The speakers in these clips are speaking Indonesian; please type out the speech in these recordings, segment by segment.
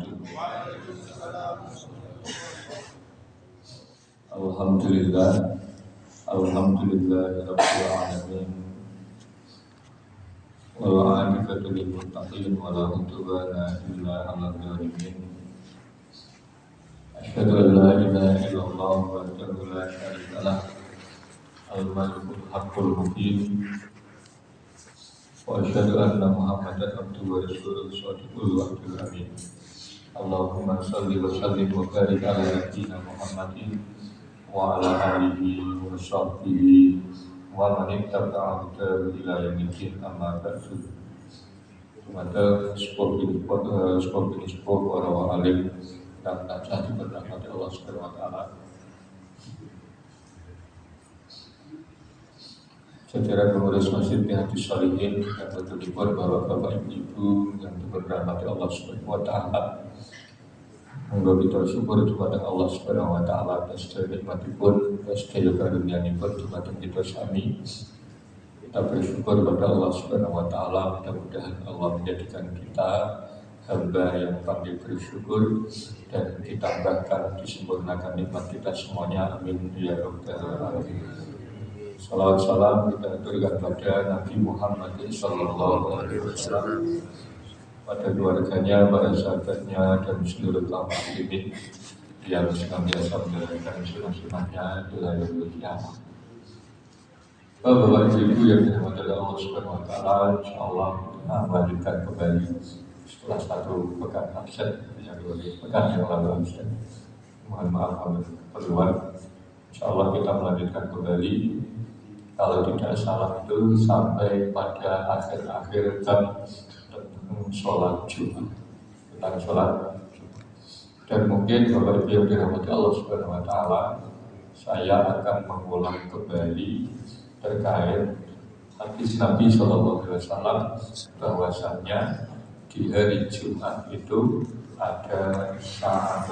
wabarakatuh. Alhamdulillah, alhamdulillahirabbil alamin. Wal 'aqibatu lil muttaqin wa la udwana illa 'alal zalimin. Asyhadu an la ilaha illallah wahdahu la syarika lah, al-malikul haqqul mubin. Wa asyhadu anna Muhammadan abduhu wa rasuluhu shadiqul wa'dil amin. Allahumma shalli wa sallim wa barik ala nabiyyina Muhammadin wa ala alihi wa sahbihi wa man ittaba'ahu ila yaumil din, amma ba'du. Maka sebuah para alim dan taat berrahmat Allah Subhanahu wa taala. Saudara pengurus Masjid Hati Sholihin yang bertujuan Bapak Ibu yang berrahmat Allah Subhanahu wa taala. Monggo kita syukur kepada Allah Subhanahu wa taala atas nikmatipun, atas karunia-Pun dumateng kita sami. Kita bersyukur kepada Allah Subhanahu wa taala, mudah-mudahan Allah menjadikan kita hamba yang pandai bersyukur dan ditambahkan, disempurnakan nikmat kita semuanya. Amin ya rabbal alamin. Salawat salam kita aturkan pada Nabi Muhammad sallallahu alaihi wasallam, pada keluarganya, para sahabatnya, dan seluruh kaum muslimin yang senantiasa menjalankan sunnah-sunnahnya ila yaumil qiyamah. Bapak Ibu yang dirahmati Allah Subhanahu wa taala, insyaallah kita melanjutkan kembali setelah satu pekan absen, pekan yang lalu absen. Mohon maaf kalau keluar. Insyaallah kita melanjutkan kembali. Kalau tidak salah itu sampai pada akhir-akhir tentang sholat Jumat, tentang sholat Jumat. Dan mungkin Bapak Ibu yang dirahmati Allah Subhanahu wa taala, saya akan mengulang kembali terkait hadis Nabi Shallallahu Alaihi Wasallam bahwasannya di hari Jumat itu ada saat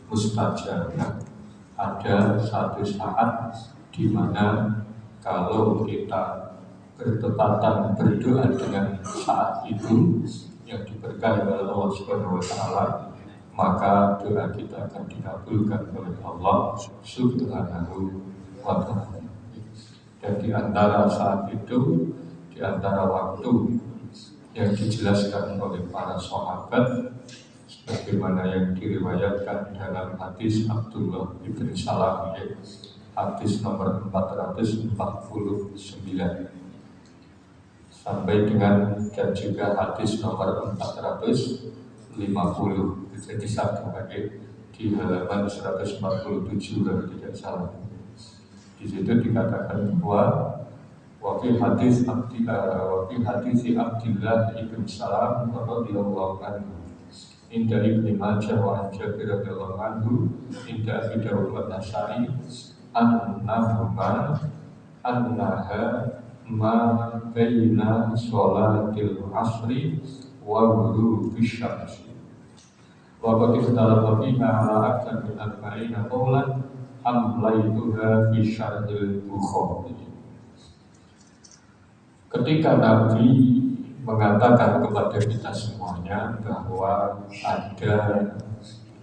mustajabah, ada satu saat di mana kalau kita bertepatan berdoa dengan saat itu yang diberkahi oleh Allah Subhanahu wa taala, maka doa kita akan dikabulkan oleh Allah Subhanahu wa taala. Dan di antara saat itu, di antara waktu yang dijelaskan oleh para sahabat sebagaimana yang diriwayatkan dalam hadis Abdullah bin Salam, hadis nomor 449 sampai dengan, dan juga hadis nomor 450. Jadi satu lagi di halaman 147 kalau tidak salah. Di situ dikatakan bahwa wakil hadis Abdullah ibn Salam radhiyallahu anhu inda Ibnu Majah wa Jabir radhiyallahu anhu inda Abi Dawud wa Nasa'i annaha ma baina sholatil asri wa ghurubish syams wa qad ikhtalafa fiha ala aktsar min arba'ina qawlan amlaituha fi syarhil Bukhari. Ketika Nabi mengatakan kepada kita semuanya bahwa ada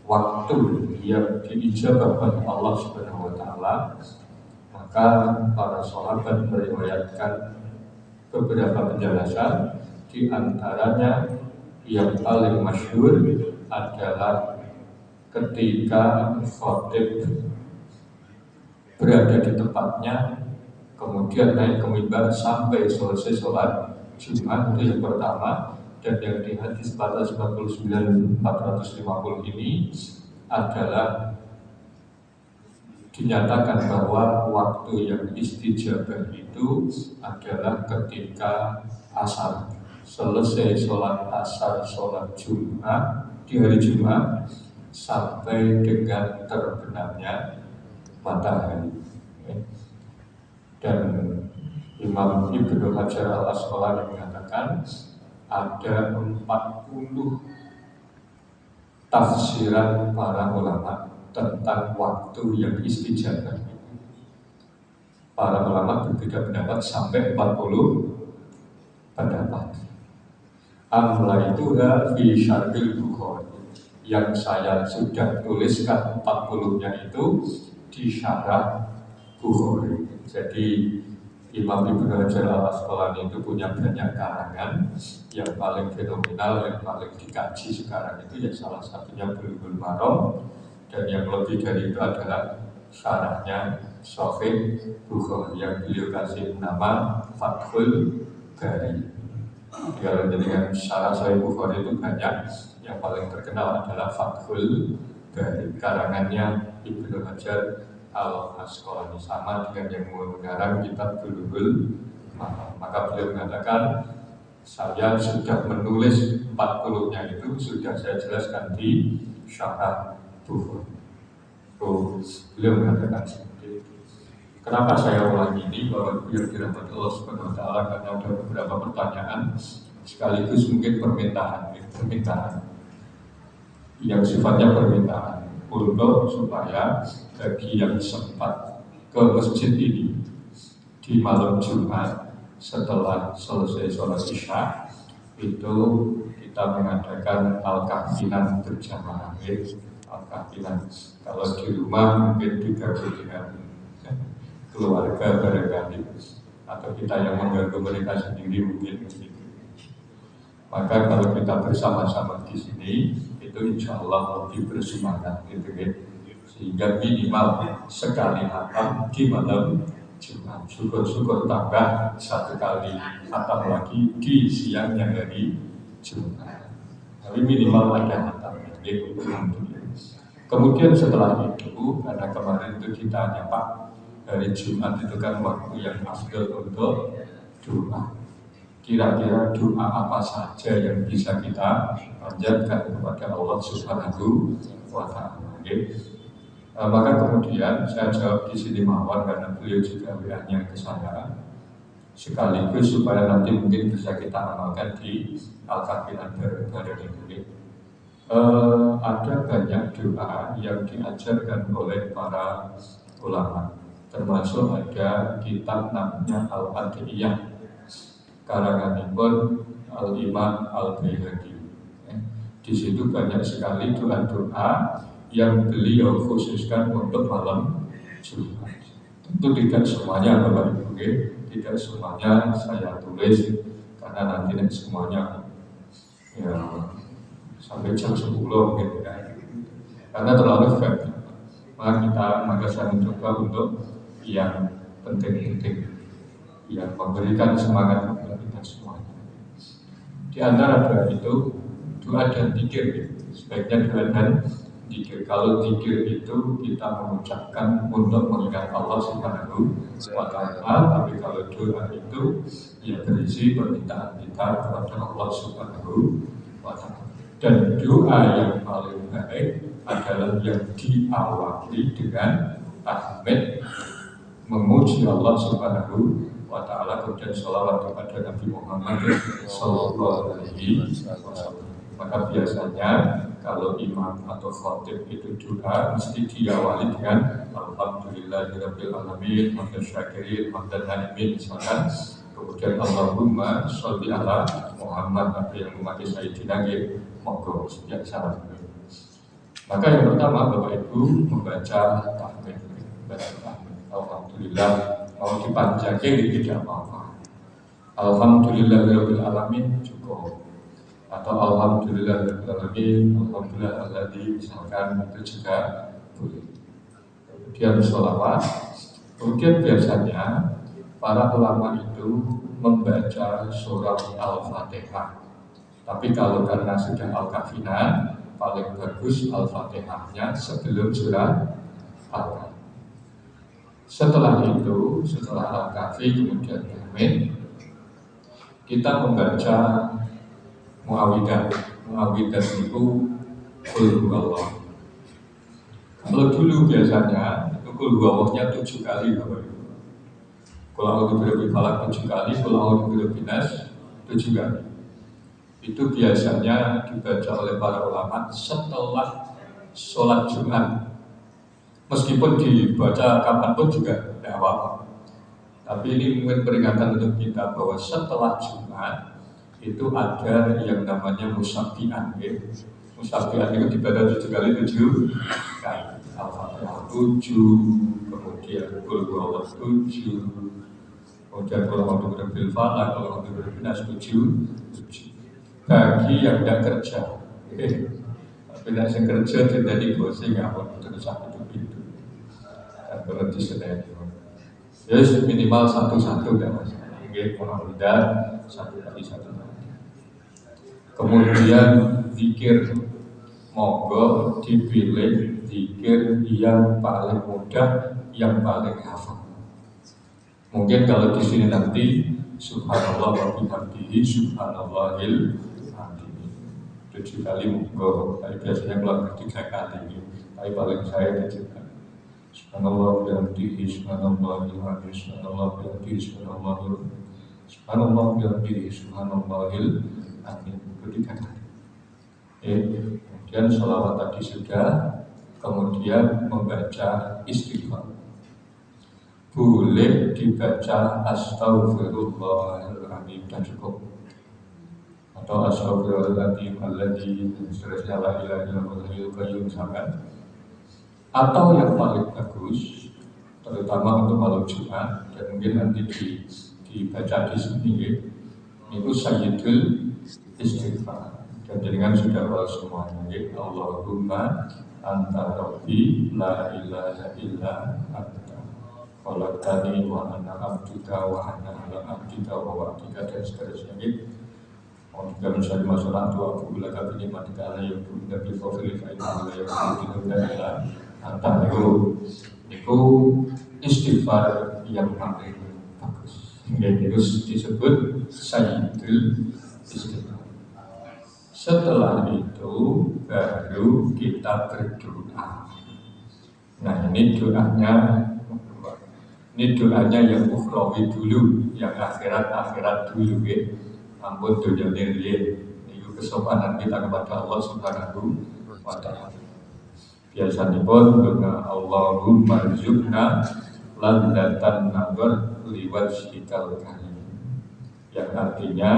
waktu yang diijabahkan Allah Subhanahu wa taala, maka para sahabat meriwayatkan beberapa penjelasan. Di antaranya yang paling masyhur adalah ketika khatib berada di tempatnya, kemudian naik ke mimbar sampai selesai sholat Jumat, itu yang pertama. Dan yang di hadis 449-450 ini adalah dinyatakan bahwa waktu yang istijabah itu adalah ketika asar, selesai sholat asar, sholat Jumat di hari Jumat sampai dengan terbenamnya matahari. Dan Imam Ibnu Hajar al-Asqalani mengatakan ada 40 tafsiran para ulama tentang waktu yang istijabah. Para ulama berbeda pendapat sampai 40 pendapat. Amla itu fi syarhil Bukhari. yang saya sudah tuliskan 40-nya itu di syarah Bukhari. Jadi Imam Ibnu Hajar al-Asqalani itu punya banyak karangan. Yang paling fenomenal, yang paling dikaji sekarang itu ya salah satunya Bulughul Maram, dan yang lebih dari itu adalah syarahnya Sahih Bukhari yang beliau kasih nama Fathul Bari. Kalau dengan syarah Sahih Bukhari itu banyak, yang paling terkenal adalah Fathul Bari, karangannya Ibnu Hajar al-Asqalani, sama dengan yang mengarang kitab Bulughul Maram. Maka beliau mengatakan, saya sudah menulis 40-nya itu sudah saya jelaskan di syarah Bukhari. Beliau mengatakan seperti itu. Kenapa saya ulangi ini? Bahwa yang dirahmati Allah Subhanahu Wa Taala, karena ada beberapa pertanyaan sekaligus mungkin permintaan yang sifatnya permintaan untuk supaya bagi yang sempat ke masjid ini di malam Jumat setelah selesai sholat Isya itu kita mengadakan al-kahfinan berjamaah. Al-kahfinan kalau di rumah mungkin digabung dengan keluarga barangkali, atau kita yang mengganggu mereka sendiri mungkin begitu. Maka kalau kita bersama-sama di sini itu insya Allah lebih bersemangat gitu kan. Sehingga minimal sekali hatam di malam Jumat. Syukur-syukur tambah satu kali hatam lagi di siangnya hari Jumat. Tapi minimal ada hatam. Kemudian setelah itu, karena kemarin itu kita tanya Pak, hari Jumat itu kan waktu yang afdal untuk doa. Kira-kira doa apa saja yang bisa kita panjatkan kepada Allah Subhanahu wa Ta'ala. Maka kemudian saya jawab di sini mawar karena beliau juga WA-nya ke saya, sekaligus supaya nanti mungkin bisa kita amalkan di Al-Kahfinan bareng-bareng ini. Ada banyak doa yang diajarkan oleh para ulama, termasuk ada kitab namanya Al-Adiyah karanganipun Al-Imam Al-Baihaqi. Di situ banyak sekali doa-doa yang beliau khususkan untuk malam Jumat. Tentu tidak semuanya Bapak Ibu, tidak semuanya saya tulis karena nanti semuanya ya sampai jam 10 gitu kan. Karena terlalu banyak. Maka saya mencoba untuk yang penting-penting, yang memberikan semangat kepada kita semuanya. Di antara doa itu, doa dan zikir. Sebaiknya doa dan zikir. Kalau zikir itu kita mengucapkan untuk mengingat Allah Subhanahu wa Ta'ala, tapi kalau doa itu ya berisi permintaan kita kepada Allah Subhanahu wa Ta'ala. Dan doa yang paling baik adalah yang diawali dengan tahmid, memuji Allah Subhanahu wa Ta'ala, kemudian sholawat kepada Nabi Muhammad Sallallahu Alaihi Wasallam. Maka biasanya kalau imam atau khatib itu doa mesti diawali dengan Alhamdulillahirabbil alamin, hamdan syakirin, hamdan hanimin misalkan. Kemudian Allahumma sholli ala Muhammad, apa yang memakai Sayyidina monggo sejak salam. Maka yang pertama Bapak Ibu membaca tahmid. Alhamdulillah, mau dipanjangkan tidak apa-apa. Alhamdulillahirabbil alamin cukup. Atau Alhamdulillahirabbil alamin, alhamdulillahilladzi, misalkan itu juga boleh. Kemudian sholawat. Kemudian biasanya para ulama itu membaca surah Al-Fatihah. Tapi kalau karena sudah Al-Kahfinan, paling bagus Al-Fatihahnya sebelum surah Al-Kahfi. Setelah itu, setelah Al-Kahfi kemudian Yamin, kita membaca Muawwidah. Muawwidah itu Qul Huwallah. Kalau dulu biasanya itu Qul Huwallahnya 7 kali Bapak Ibu. Qul a'udzu birabbil falaq 7 kali, Qul a'udzu birabbin nas 7 kali. Itu biasanya dibaca oleh para ulama setelah sholat Jumat. Meskipun dibaca kapanpun juga tidak apa-apa. Tapi ini mungkin peringatan untuk kita bahwa setelah Jumat itu ada yang namanya musabbihan. Musabbihat itu dibaca 7 kali 7 kali. Al-Fatihah 7, kemudian Qul huwallahu 7, kemudian Qul a'udzu birabbil falaq, Qul a'udzu birabbin nas 7. Bagi yang tidak kerja, tapi yang kerja jadi bosnya nggak terus itu pintu. Dan berhenti sedang. Jadi minimal satu-satu dan masalah. Oke, mudah satu kali satu. Kemudian zikir monggo dipilih zikir yang paling mudah, yang paling hafal. Mungkin kalau di sini nanti subhanallah wa bihamdihi subhanallahil azim 7 kali monggo. Tapi biasanya kalau 3 kali, tapi paling saya 7 kali. Subhanallah wa bihamdihi subhanallahil azim subhanallah wa bihamdihi subhanallahil subhanallahil azim 3 kali. Kemudian sholawat tadi sudah, kemudian membaca istighfar. Boleh dibaca astaghfirullahaladzim dan cukup, atau astaghfirullahaladzim alladzi seterusnya la ilaha illallahul hayyul qayyum sampai. Atau yang paling bagus, terutama untuk malam Jumat dan mungkin nanti dibaca di sini, itu Sayyidul Istighfar. Dan dengan sudah tahu semuanya, Allahumma anta rabbi la ilaha illa anta khalaqtani wa ana abduka wa ana ala abdika wa wa'dika dan seterusnya. Mohon juga mencari masalah doa aku laka binimatika ala yakum dan bifofili fa'inna ala yakum dan ila anta itu istighfar yang paling bagus. Itu disebut Sayyidul Istighfar. Setelah itu baru kita berdoa. Nah ini doanya yang ukhrawi dulu, yang akhirat dulu ya. Ampun dunia ini, itu kesopanan kita kepada Allah Subhanahu wa ta'ala. Biasanya pun doa Allahumma rizukna landatan nazar liwajhikal karim, yang artinya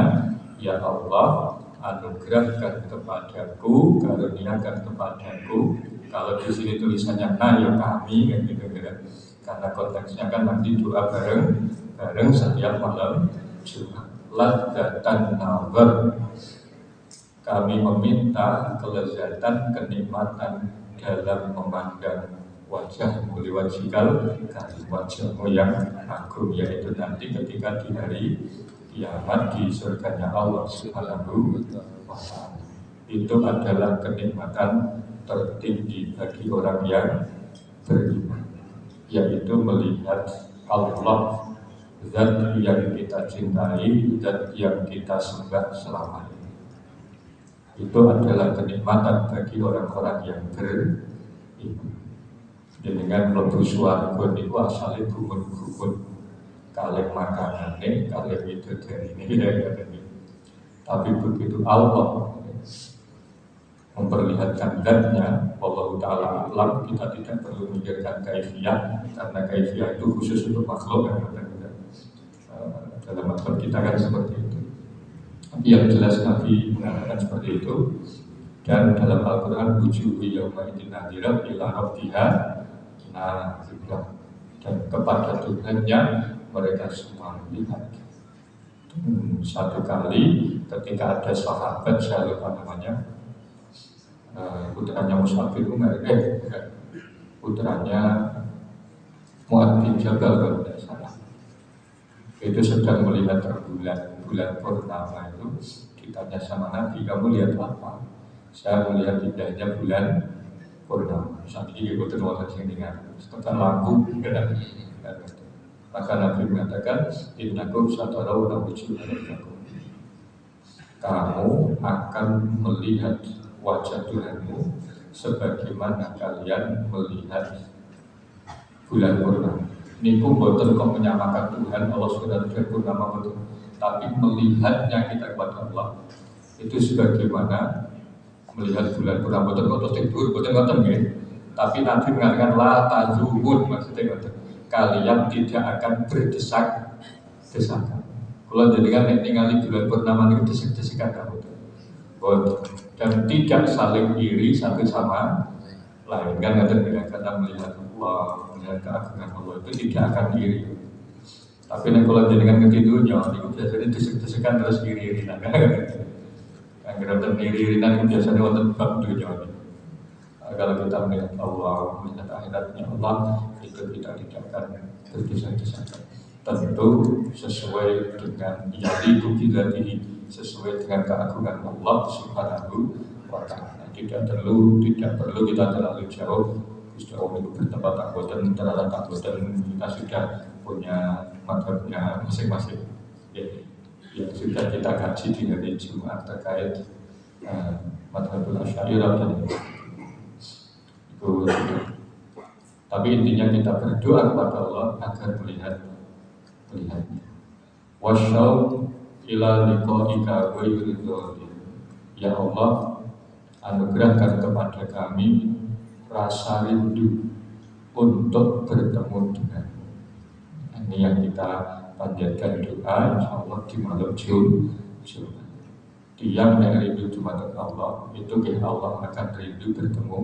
ya Allah anugerahkan kepadaku, karuniakan kepadaku. Kalau di sini tulisannya ya kami kan gitu kan. Karena konteksnya kan nanti doa bareng setiap malam Jumat. Ladzatan nazar, kami meminta kelezatan, kenikmatan dalam memandang wajahmu, liwajhikal karim, wajahmu yang agung, yaitu nanti ketika di hari kiamat di surganya Allah Subhanahu wa ta'ala. Itu adalah kenikmatan tertinggi bagi orang yang beriman, yaitu melihat Allah, zat yang kita cintai, zat yang kita sembah selama ini. Itu adalah kenikmatan bagi orang-orang yang beriman. Dengan mlebu swarga niku asale gumun-gumun kaleng makanannya, kaleng itu dari ini. Tapi begitu Allah memperlihatkan zatnya, Allah Ta'ala alam, kita tidak perlu memikirkan kaifiyah, karena kaifiyah itu khusus untuk makhluk yang dalam makhluk kita kan seperti itu. Tapi yang jelas Nabi mengatakan seperti itu. Dan dalam Al-Quran wujuhu yawma idzin nadhirah ila rabbiha nadhirah, dan kepada Tuhannya mereka semua melihat. Satu kali ketika ada sahabat, saya lupa namanya, putranya Mus'ab bin Umair, putranya Mu'adz bin Jabal kalau tidak salah, itu sedang melihat bulan purnama itu. Ditanya sama Nabi, kamu lihat apa? Saya melihat indahnya bulan purnama. Saat ini ikutin wajah dengan setengah lampu. Maka Nabi mengatakan, innakum satarawna wujuhakum, kamu akan melihat wajah Tuhanmu sebagaimana kalian melihat bulan purnama. Niku boten kok menyamakan Tuhan Allah sudah purnama betul, tapi melihatnya kita kepada Allah itu sebagaimana melihat bulan purnama. Boten kok tidur, boten ngoten nggih. Tapi Nabi mengatakan la tazumun, maksudnya ngoten, kalian tidak akan berdesak-desakan. Kalau jadikan ningali bulan purnama niku desek-desekan kamu. Boten. dan tidak saling iri satu sama lain. Kan ada karena melihat Allah, melihat keagungan Allah itu tidak akan iri. Tapi kalau jenengan ketidunya, itu biasanya desek-desekan terus iri-irinan. Yang kita iri-irinan itu biasanya wonten bab dunia. Kalau kita melihat Allah, melihat akhiratnya Allah, itu kita tidak akan berdesak-desakan. Tentu sesuai dengan yaitu bidatihi, sesuai dengan keagungan Allah Subhanahu wa Ta'ala. Tidak perlu kita terlalu jauh. Sudah itu bertempat takboten, terlalu takboten, kita sudah punya madhabnya masing-masing. Ya sudah kita kaji di hari Jumat terkait madhabul Asy'ariyah dan itu. Tapi intinya kita berdoa kepada Allah agar melihatnya. Wasyauq ila liqa'ika ghairil dhalim. Ya Allah, anugerahkan kepada kami rasa rindu untuk bertemu dengan. Ini yang kita panjatkan doa insyaallah di malam Jumat. Tiang yang rindu Jumat Allah itu Allah akan rindu bertemu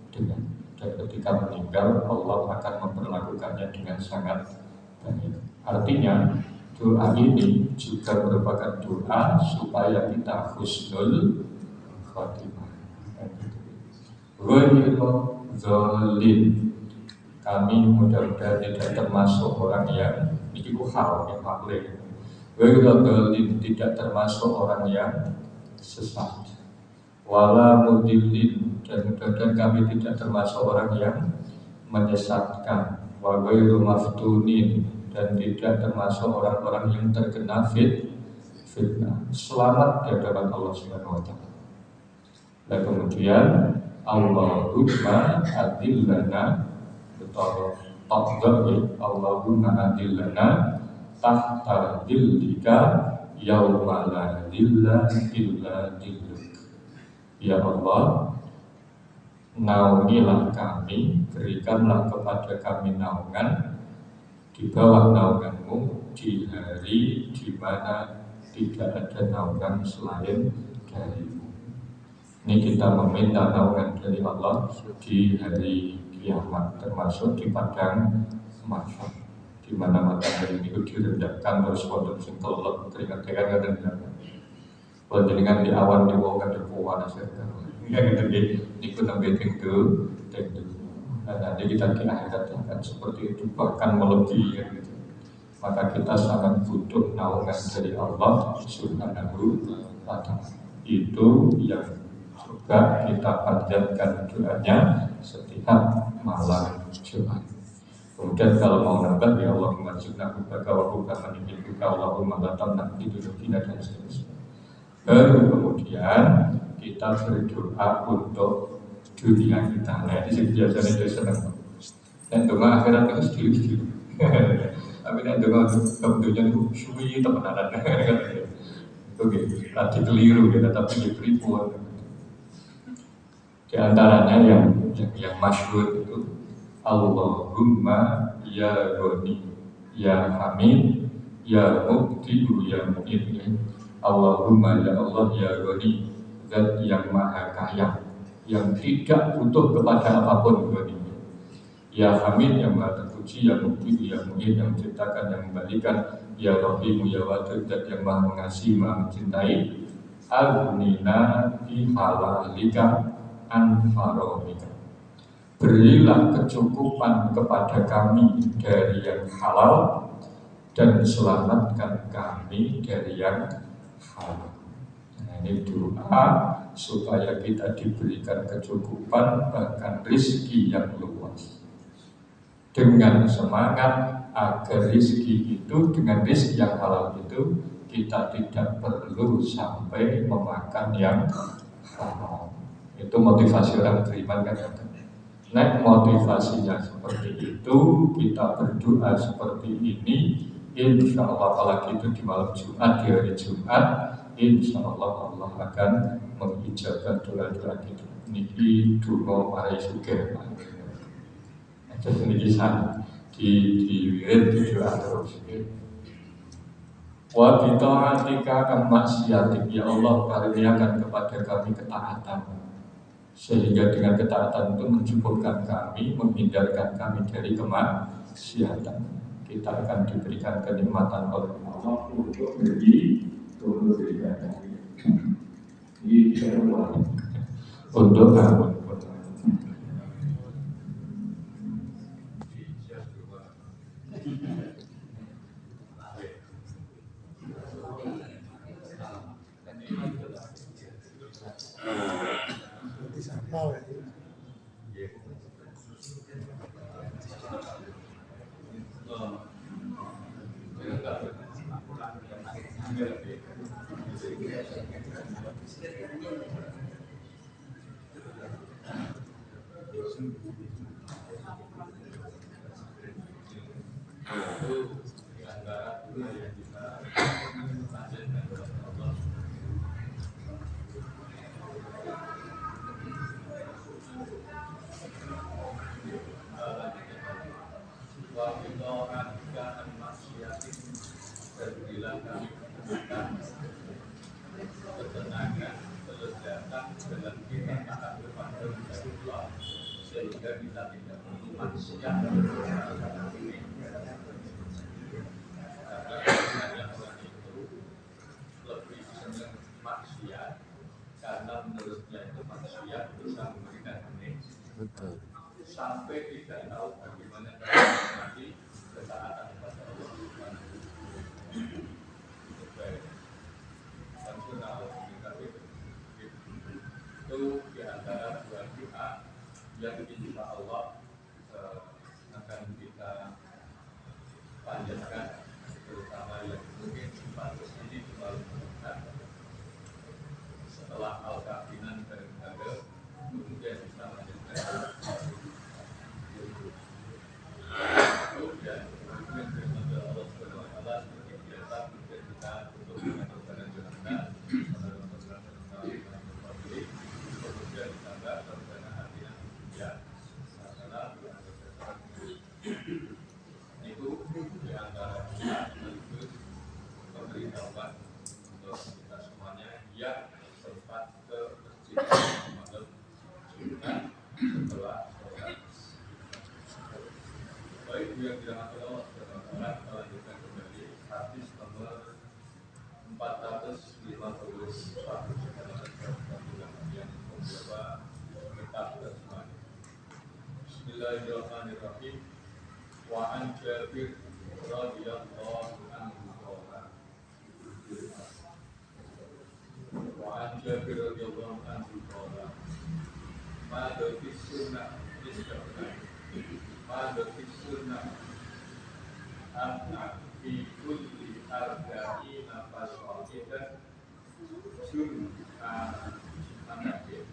dengan. Dan ketika meninggal Allah akan memperlakukannya dengan sangat baik. Artinya doa ini juga merupakan doa supaya kita husnul khotimah. Ghairil zalim. Kami mudah-mudahan tidak termasuk orang yang itu hal yang makhluk. Ghairil zalim, tidak termasuk orang yang sesat. Wala mudillin, dan mudah-mudahan kami tidak termasuk orang yang menyesatkan. Wa ghairu maftunin, dan tidak termasuk orang-orang yang terkena fitnah. Selamat di hadapan Allah Subhanahu wa Ta'ala. Dan kemudian Allahumma adillana betul Allahumma adillana tahta dillika yawma la dilla illa dilluk. Ya Allah, naungilah kami, berikanlah kepada kami naungan di bawah naunganmu di hari di mana tidak ada naungan selain darimu. Ini kita meminta naungan dari Allah di hari kiamat, termasuk di padang mahsyar, di mana matahari itu direndahkan terus wonten sing kelep keringat-keringat dan kalau dengan di awan di bawah ada kuat saja. Yang itu ikut sampai tentu. Dan nanti kita di akhirat akan seperti itu, bahkan melebihi gitu. Maka kita sangat butuh naungan dari Allah Subhanahu wa Ta'ala. Itu yang juga kita panjatkan doanya setiap malam Jumat. Kemudian kalau mau nambah ya Allahumma jibnahu baka wa buka manibika Allahumma latamna hidudukina dan seterusnya. Baru kemudian kita berdoa untuk dunia kita. Nah ini biasanya itu senang. Dan doa akhirat itu sendiri-sendiri. Tapi dan doa untuk dunia itu suwi teman-teman. Oke, tadi keliru ya, tapi diberi pun. Di antaranya yang masyhur itu Allahumma ya Ghani ya Hamid ya Mubdi'u ya Mu'id. Allahumma ya Allah ya Ghani, zat yang maha kaya, yang tidak butuh kepada apapun Ghani. Ya Hamid, yang maha terpuji, ya Mubdi'u ya Mu'id, yang menciptakan, yang membalikan. Ya Rahimu ya Wadud, zat yang maha mengasihi, maha mencintai. Aghnina bi halalika an faromika. Berilah kecukupan kepada kami dari yang halal dan selamatkan kami dari yang haram. Nah, ini doa supaya kita diberikan kecukupan bahkan rezeki yang luas. Dengan semangat agar rezeki itu, dengan rezeki yang halal itu kita tidak perlu sampai memakan yang haram. Itu motivasi orang beriman kan. Nah, motivasinya seperti itu, kita berdoa seperti ini, insya Allah apalagi itu di malam Jumat, di hari Jumat, insya Allah Allah akan mengijabah doa-doa kita. Niki dungo marai suge, jadi niki sana di wirid di doa terus. Wa bi ta'atika kan maksiatik, ya Allah karuniakan kepada kami ketaatan, sehingga dengan ketaatan itu mencukupkan kami, menghindarkan kami dari kemaksiatan. Kita akan diberikan kenikmatan oleh Allah untuk beribadah. Untuk ngamun. Sehingga kita tidak perlu manusia karena orang itu lebih senang maksiat karena menurutnya itu maksiat bisa memberikan betul, sampai tidak tahu bagaimana cara menikmati ketaatan kepada Allah Subhanahu wa Ta'ala. Baik, sansunal itu di antara dua doa yang insya Allah akan kita panjatkan, terutama yang mungkin sifatnya ini terlalu mendekat setelah al-kafinan dan ada kemudian kita lanjutkan kemudian dengan Allah Subhanahu wa Ta'ala seperti biasa kemudian kita untuk mengaturkan jalankan kemudian ditambah berbana hatinya ya masalah itu di antara kita sekaligus pemberitahuan untuk kita semuanya yang sempat ke masjid malam Jumat setelah sholat. Baik, yang dirahmati Allah Subhanahu wa Ta'ala, kita lanjutkan kembali hadis nomor 451 yang membawa kitab tersebut. Bismillahirrahmanirrahim. Wa an Jabir radhiyallahu anhu qala wa an Jabir radhiyallahu anhu qala ma fi sunnah istaqbal ma fi sunnah anna fi kulli arba'ina fasaqatan sunnah anakir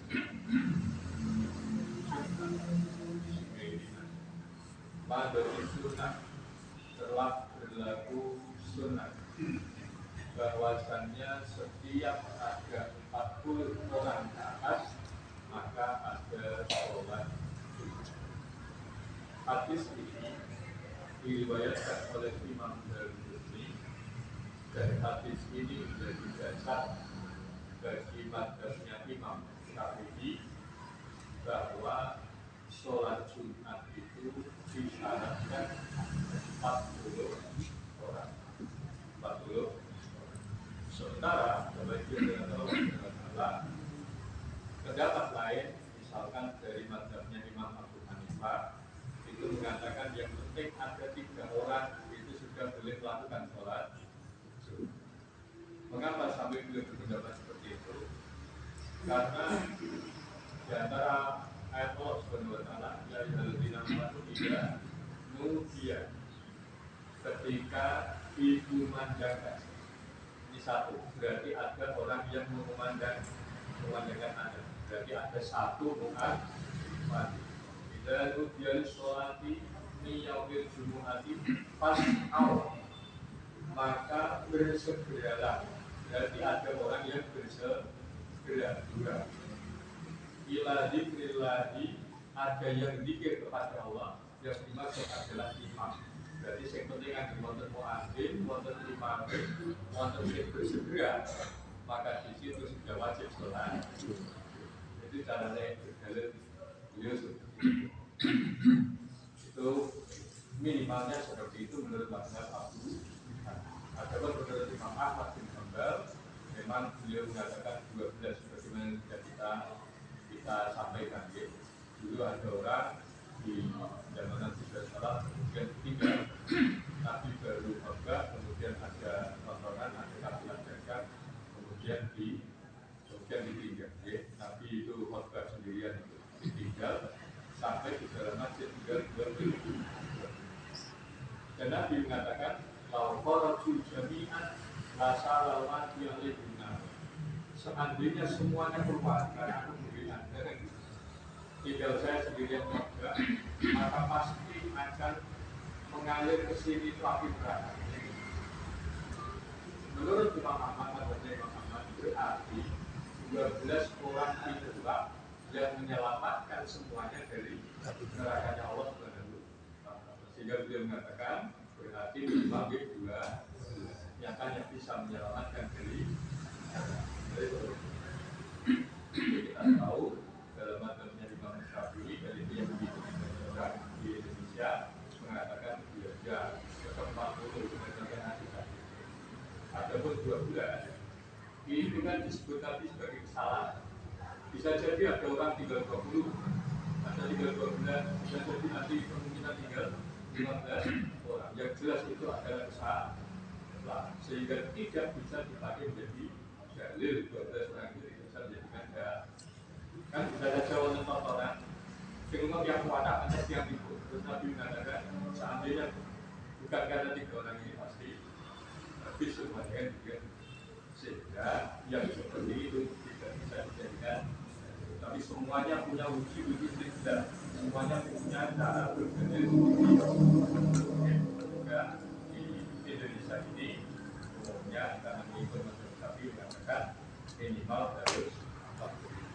pada sunnah telah berlaku sunnah bahwasannya setiap ada 40 orang ke atas maka ada sholat. Hadis ini diriwayatkan oleh Imam Al-Bukhari dan hadis ini menjadi dasar bagi mazhabnya Imam Syafi'i bahwa sholat Jumat itu disyaratkan 40 orang. 40. Sementara sebagian pendapat lain, misalkan dari mazhabnya Imam Abu Hanifah, itu mengatakan yang penting ada 3 orang itu sudah boleh melakukan sholat. Mengapa sampai beliau berpendapat seperti itu? Karena di antara ayat Allah Subhanahu wa Ta'ala ya ayyuhalladzina amanu idza nudiya ketika dikumandangkan. Ini satu, berarti ada orang yang memandangkan ada. Berarti ada satu mu'ad mati. Idza nudiya lis-sholati min yaumil jumu'ati fas'au, maka bersegeralah. Berarti ada orang yang bersegera juga. Ila dzikrillahi, ada yang zikir kepada Allah, yang dimaksud adalah imam. Jadi yang penting ada wonten muadzin, wonten imam, wonten yang bersegera, maka di situ sudah wajib sholat. Itu caranya dalil beliau seperti itu. Minimalnya seperti itu menurut mazhab Abu Hanifah. Adapun menurut Imam Ahmad bin Hanbal, memang beliau mengatakan 12 sebagaimana sudah kita sampaikan ya. Dulu ada orang di zaman sudah salah kemudian tinggal, Nabi baru khotbah, kemudian ada tontonan, ada kafilah dagang, kemudian ditinggal ya. Nabi itu khotbah sendirian itu ditinggal sampai di dalam masjid tinggal 2 dan Nabi mengatakan lau kharaju jami'an la salawan yalibuna. Seandainya semuanya keluar karena aku memberikan tinggal saya sendirian juga, maka pasti akan mengalir ke sini itu api neraka. Menurut Imam Ahmad berarti 12 orang itulah yang menyelamatkan semuanya dari nerakanya Allah Subhanahu. Sehingga beliau mengatakan berarti minimal 2 yang hanya bisa menyelamatkan dari itu. Kita tahu dalam mazhabnya Imam Syafi'i dari dia begitu orang di Indonesia mengatakan dia ke-40 berdasarkan hadis. Adapun 12 itu kan disebut tadi sebagai kesalahan. Bisa jadi ada orang tinggal 20, ada tinggal 12, bisa jadi nanti kemungkinan tinggal 15 orang. Yang jelas itu adalah kesalahan, sehingga tidak bisa dipakai menjadi dalil 12 orang itu tidak bisa menjadikan dalil. Kan bisa saja orang tontonan sehingga yang kuat akan yang ikut. Terus Nabi mengatakan seandainya bukan karena 3 orang ini pasti habis semuanya juga, sehingga yang seperti itu tidak bisa dijadikan. Tapi semuanya punya wujud tidak, semuanya punya cara berpikir. Juga di Indonesia ini umumnya karena mengikut mazhab Syafi'i mengatakan minimal harus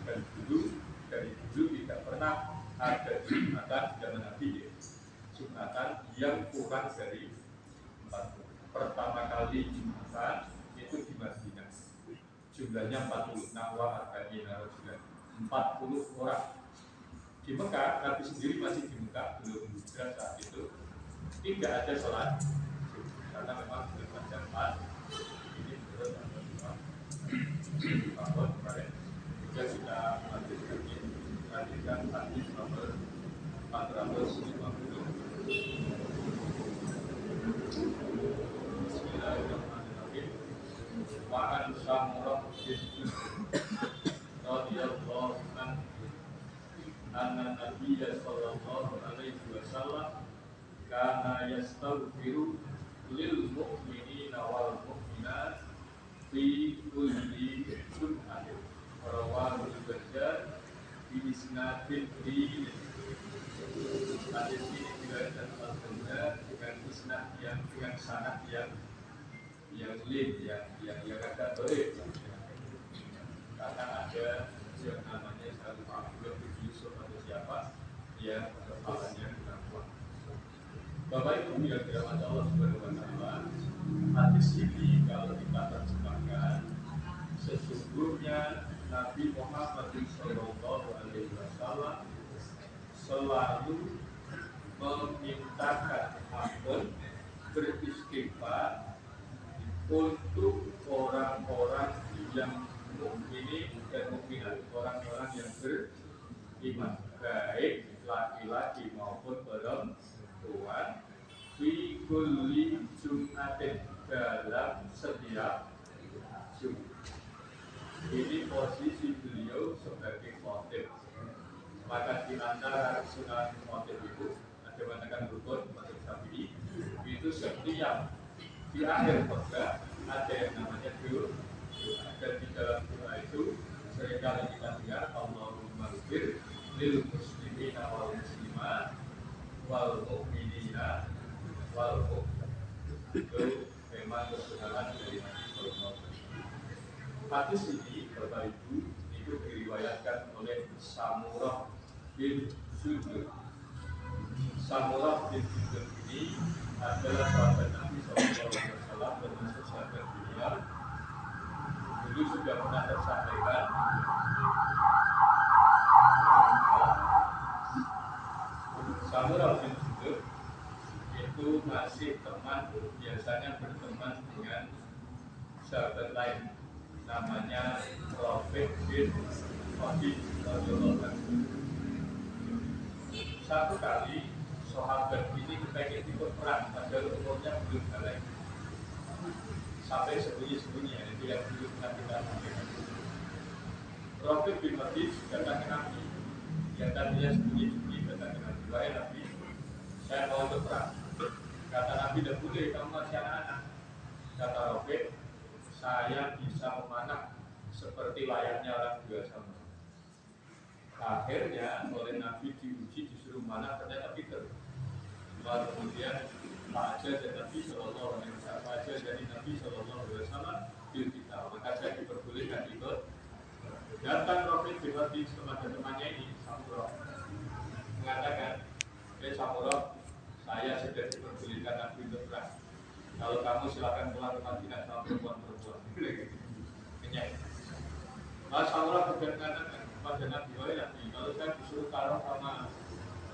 40. Dari dulu tidak pernah ada Jumatan zaman Nabi ya. Jumatan yang kurang dari 40. Pertama kali Jumatan itu di Madinah. Jumlahnya 40. Nahwa arba'ina rajulan. 40 orang. Di Mekah, Nabi sendiri masih di Mekah, belum hijrah saat itu. Tidak ada sholat karena memang belum ada 4. Ini menurut Imam kemarin. Juga kita lanjutkan hadis nomor 450. Bismillahirrahmanirrahim. Wa'an Samurah bin radhiyallahu anhu anna Nabiyya sallallahu alaihi wasallam kana yastaghfiru lil mu'minina wal mu'minat fi kulli jum'atin. Rawahu al-Bazzar bi isnadin li. Hadis ini diriwayatkan Al-Bazzar dengan isnad dengan sanad yang agak baik. Karena ada yang namanya satu Abdullah bin Yusuf atau siapa yang kepalanya kurang kuat. Bapak Ibu yang dirahmati Allah Subhanahu wa taala, hadis ini kalau kita terjemahkan, sesungguhnya Nabi Muhammad sallallahu alaihi wasallam selalu memintakan ampun, beristighfar untuk orang-orang yang mukminin dan mukminat, orang-orang yang beriman, baik laki-laki maupun perempuan, fi kulli jum'atin, dalam setiap Jumat. Ini posisi beliau sebagai khotib. Maka di antara sunnah khotib itu ada mengatakan rukun mazhab Syafi'i, itu setiap di akhir khutbah ada yang namanya doa. Dan di dalam doa itu seringkali kita dengar Allahumma ighfir lil muslimina wal muslimat wal mu'minina wal mu'minat. Itu memang kesunahan dari Nabi sallallahu alaihi wasallam. Hadis ini Bapak Ibu itu diriwayatkan oleh Samurah bin Jundub. Samurah bin Jundub ini adalah sahabat Nabi SAW, termasuk sahabat beliau. Dulu sudah pernah tersampaikan Samurah bin Jundub itu masih teman, biasanya berteman dengan sahabat lain, namanya Rafiq bin Khadij radhiyallahu anhu. Satu kali sahabat ini kepengen ikut perang, padahal umurnya belum balik, sampai sembunyi-sembunyi, itu yang dulu kita sampaikan. Rafiq bin Khadij datang ke Nabi, yang tadinya sembunyi-sembunyi datang ke Nabi, wahai Nabi, saya mau ikut perang. Kata Nabi, tidak boleh, kamu masih anak-anak. Kata Rafiq, saya bisa memanah seperti layaknya orang biasa. Akhirnya oleh Nabi diuji, disuruh mana, ternyata pinter. Lalu kemudian Pak Aja dan Nabi Sallallahu Alaihi Wasallam, Pak Aja dari Nabi Sallallahu Alaihi Wasallam kita, maka saya diperbolehkan ikut. Datang Rafiq bin Khadij kepada temannya ini, Samurah, mengatakan, Samurah, saya sudah diperbolehkan Nabi untuk perang. Kalau kamu silakan pulang ke Madinah sama perempuan-perempuan. Kenyang. Mas Samurah berkata kepada Nabi, oleh Nabi, kalau saya disuruh taruh sama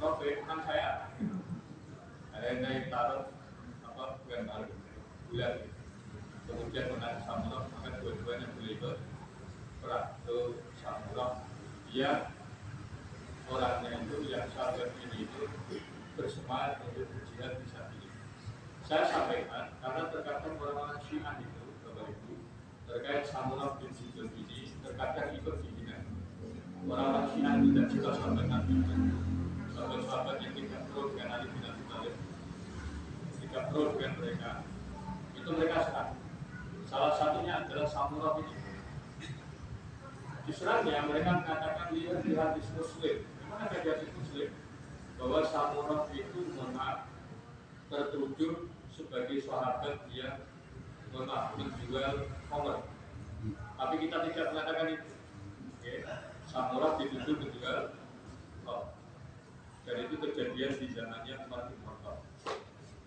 Rafiq, kan saya ada yang naik taruh, bukan taruh, bulan. Kemudian menang Samurah, maka dua-duanya boleh ikut perang. Itu Samurah, dia orangnya itu yang sahabat ini itu bersemangat untuk berjihad bisa pilih. Saya sampaikan karena terkadang orang-orang Syiah itu, Bapak Ibu, terkait Samurah bin Jundub ini terkadang ikut dihina. Orang-orang Syiah itu tidak suka sahabat Nabi, sahabat-sahabat yang tidak pro dengan Ali bin Abi Thalib, tidak pro dengan mereka, itu mereka serang. Salah satunya adalah Samurah ini. Diserangnya mereka mengatakan lihat di hadis Muslim. Memang ada di hadis Muslim bahwa Samurah itu tertuduh sebagai sahabat yang menjual khamr. Tapi kita tidak mengatakan itu. Samurah dituduh menjual khamr. Dan itu kejadian di zamannya Umar bin Khattab.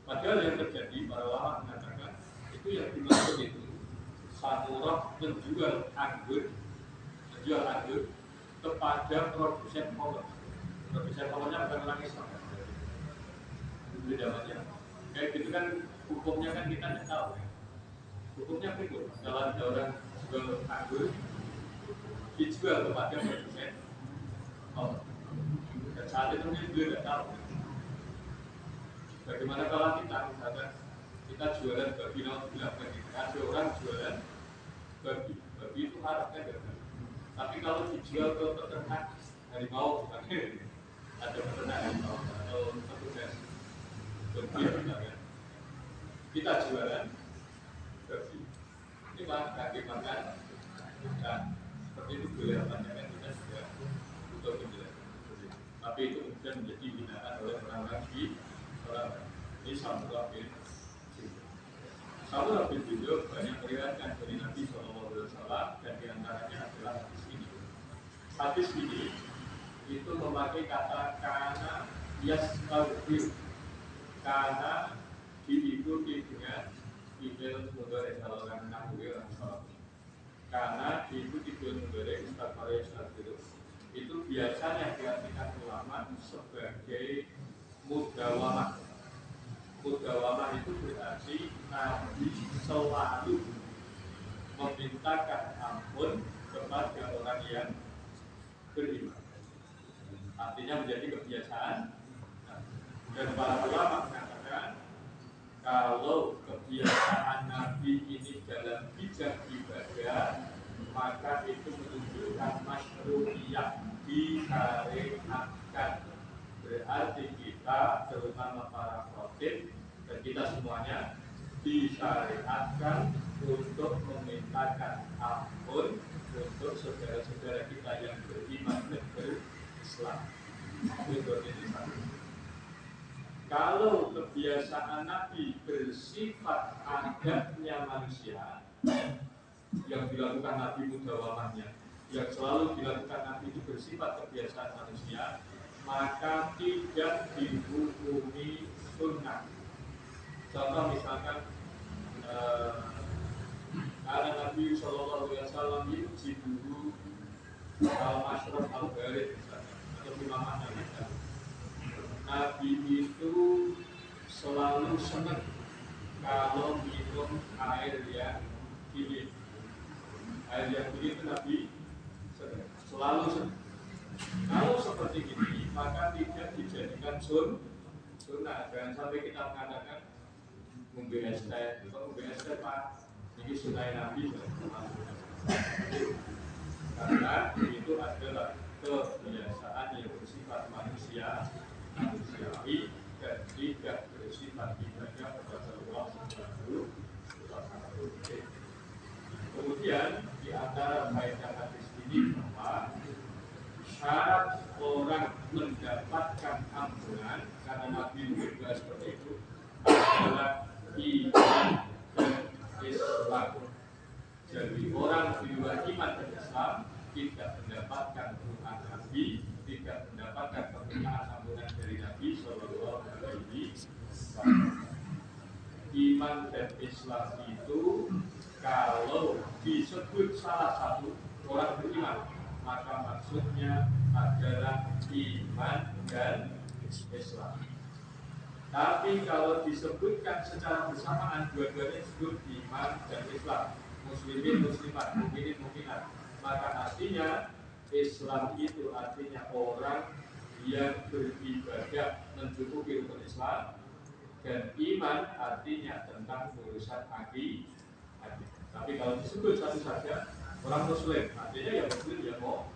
Padahal yang terjadi, para ulama mengatakan itu yang dimaksud itu Samurah menjual anggur kepada produsen khamr. Produsen khamrnya bukan orang Islam. Beda macam. Kayak gitu kan hukumnya kan kita tidak tahu. Hukumnya begitu. Kalau ada orang jual anggur dijual kepada produsen khamr. Dan saat itu mungkin dia tidak tahu. Bagaimana kalau kita misalkan kita jualan babi, ada orang jualan babi itu harapnya berapa? Tapi kalau dijual ke peternak harimau, ada peternak harimau atau petugas babi misalkan, kita jualan babi, ini mah kaki makan, nah seperti itu boleh apa kan kita sudah butuh penjelasan. Tapi itu kemudian menjadi hinaan oleh orang-orang di orang ini. Samurah bin Jundub banyak meriwayatkan dari Nabi SAW, dan diantaranya adalah hadis ini. Hadis ini itu memakai kata kana yastawfir, karena diikuti dengan fi'il mudhari kalau orang nahwi orang salaf. Karena diikuti fi'il mudhari istighfar yastawfir itu biasanya diartikan ulama sebagai mudawamah. Mudawamah itu berarti Nabi selalu memintakan ampun kepada orang yang beriman. Artinya menjadi kebiasaan. Dan para ulama mengatakan kalau kebiasaan Nabi ini dalam bidang ibadah, maka itu menunjukkan masyru'iyah, disyariatkan. Berarti kita terutama para khatib dan kita semuanya disyariatkan untuk memintakan ampun untuk saudara-saudara kita yang beriman dan berislam. Kalau kebiasaan Nabi bersifat adatnya manusia yang dilakukan Nabi mudawamahnya, yang selalu dilakukan Nabi itu bersifat kebiasaan manusia, maka tidak dihukumi sunnah. Contoh misalkan ada Nabi Shallallahu Alaihi Wasallam yujibu al-mashrab al-barid misalnya, atau imam Nabi. Nabi itu selalu senang kalau minum air yang dingin. Air yang dingin itu Nabi selalu senang. Kalau seperti ini, maka tidak dijadikan sunnah. Jangan sampai kita mengatakan ngombe es teh, Pak, ini sunnah Nabi. Karena itu adalah kebiasaan yang bersifat manusiawi dan tidak bersifat ibadah kepada Allah Subhanahu wa Ta'ala. Kemudian di antara faedah hadis ini bahwa syarat orang mendapatkan ampunan karena Nabi juga seperti itu adalah iman dan Islam. Jadi orang di luar iman dan Islam tidak mendapatkan Quran Nabi, tidak mendapatkan permintaan ampunan dari Nabi Shallallahu Alaihi Wasallam. Iman dan Islam itu kalau disebut salah satu orang beriman, maka maksudnya adalah iman dan Islam. Tapi kalau disebutkan secara bersamaan dua-duanya disebut iman dan Islam, muslimin muslimat, mukminin mukminat, maka artinya Islam itu artinya orang yang beribadah mencukupi rukun Islam, dan iman artinya tentang urusan akidah. Tapi kalau disebut satu saja orang muslim, artinya ya muslim ya mau.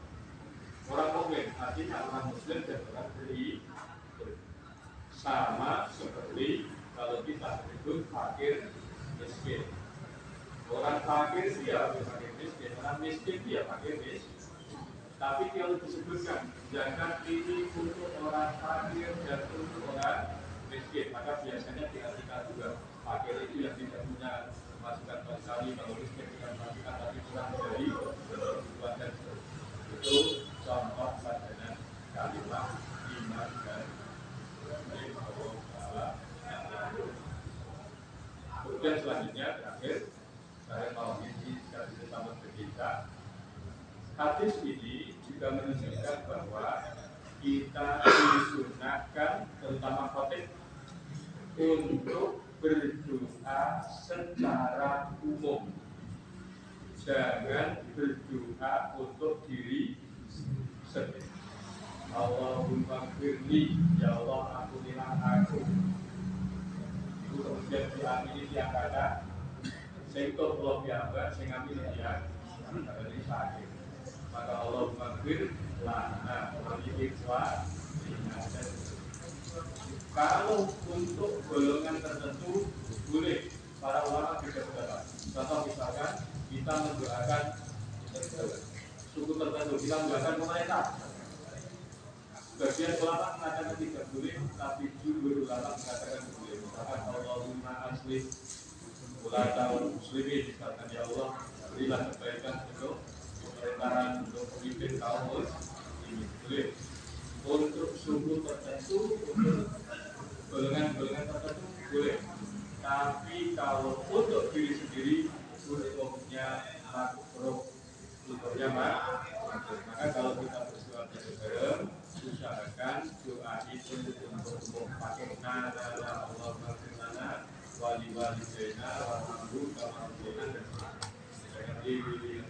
Orang mukmin artinya orang muslim dan orang beriman. Sama seperti kalau kita menyebut fakir miskin. Orang fakir dia fakir miskin, orang miskin dia fakir miskin. Tapi kalau disebutkan zakat ini untuk orang fakir dan untuk orang miskin, maka biasanya diartikan juga fakir itu yang tidak punya pemasukan sama sekali, kalau miskin dengan pemasukan tapi kurang dari keluarga. Itu contoh padanan kalimat iman dan kemudian selanjutnya terakhir saya mau ini sekali bersama kita. Hadis ini juga menunjukkan bahwa kita disunahkan terutama khotib untuk berdoa secara umum. Jangan berdoa untuk diri sendiri. Allahumma firli, ya Allah ampunilah aku. Itu kemudian diamini tiap kata. Sing to kula piyambak sing amini dia dari sakit. Maka Allahumma fir lana wa liikhwa. Kalau untuk golongan tertentu boleh, para ulama juga berpendapat. Contoh misalkan kita mendoakan suku tertentu, kita mendoakan pemerintah. Bagian ulama mengatakan tidak boleh, tapi jumhur ulama mengatakan boleh. Misalkan Allahumma aslih ulata muslimin, misalkan ya Allah berilah kebaikan untuk pemerintahan, untuk pemimpin kaum muslimin, boleh. Untuk suku tertentu, untuk golongan-golongan tertentu boleh. Tapi kalau untuk diri sendiri hukumnya makruh, hukumnya maka kalau kita berdoa bareng, usahakan doa itu untuk pakai nana Allah bagaimana wali warhamhu kama rabbayana. Jangan diri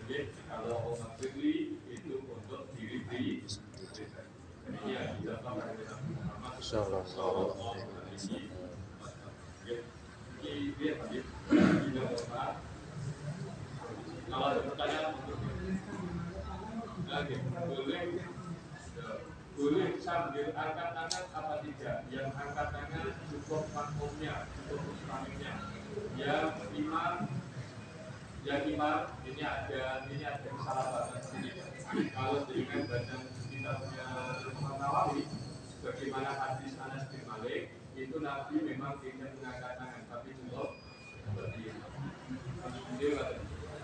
kalau Allah pilih itu untuk diri sendiri. Ini yang dicontohkan oleh Nabi Muhammad sallallahu alaihi wasallam. Ini tadi kalau ada pertanyaan boleh sambil angkat tangan apa tidak? Yang angkat tangan cukup makmumnya, cukup muslimnya. Yang imam ini ada kesalahpahaman sini. Kalau dengan baca kitabnya Imam Nawawi, bagaimana hadis Anas bin Malik itu Nabi memang tidak mengangkat tangan, tapi cukup berdiri.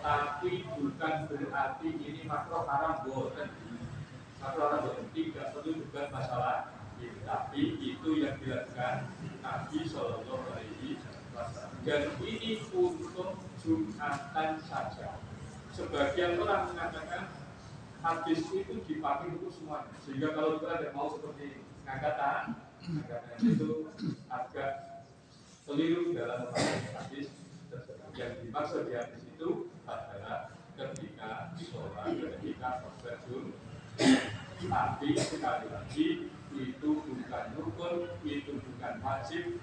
Tapi bukan berarti ini makruh haram boten. Makruh haram boten tidak perlu juga masalah. Tapi itu yang dilakukan Nabi Sallallahu Alaihi dan ini untuk Jumatan saja. Sebagian orang mengatakan hadis itu dipakai untuk semuanya, sehingga kalau kita ada mau seperti angkatan itu agak keliru dalam memahami hadis tersebut. Yang dimaksud di hadis itu adalah ketika sholat, ketika berjum. Tapi sekali lagi itu bukan rukun, itu bukan wajib,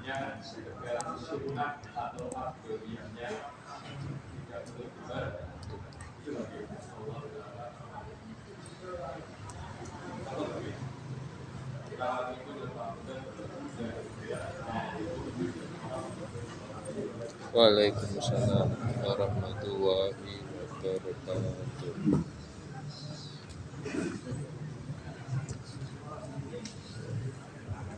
hanya sekedar sunnah atau afdoliyahnya tidak perlu itu lagi Allah. Kalau begitu kita ikut Waalaikumsalam warahmatullahi wabarakatuh.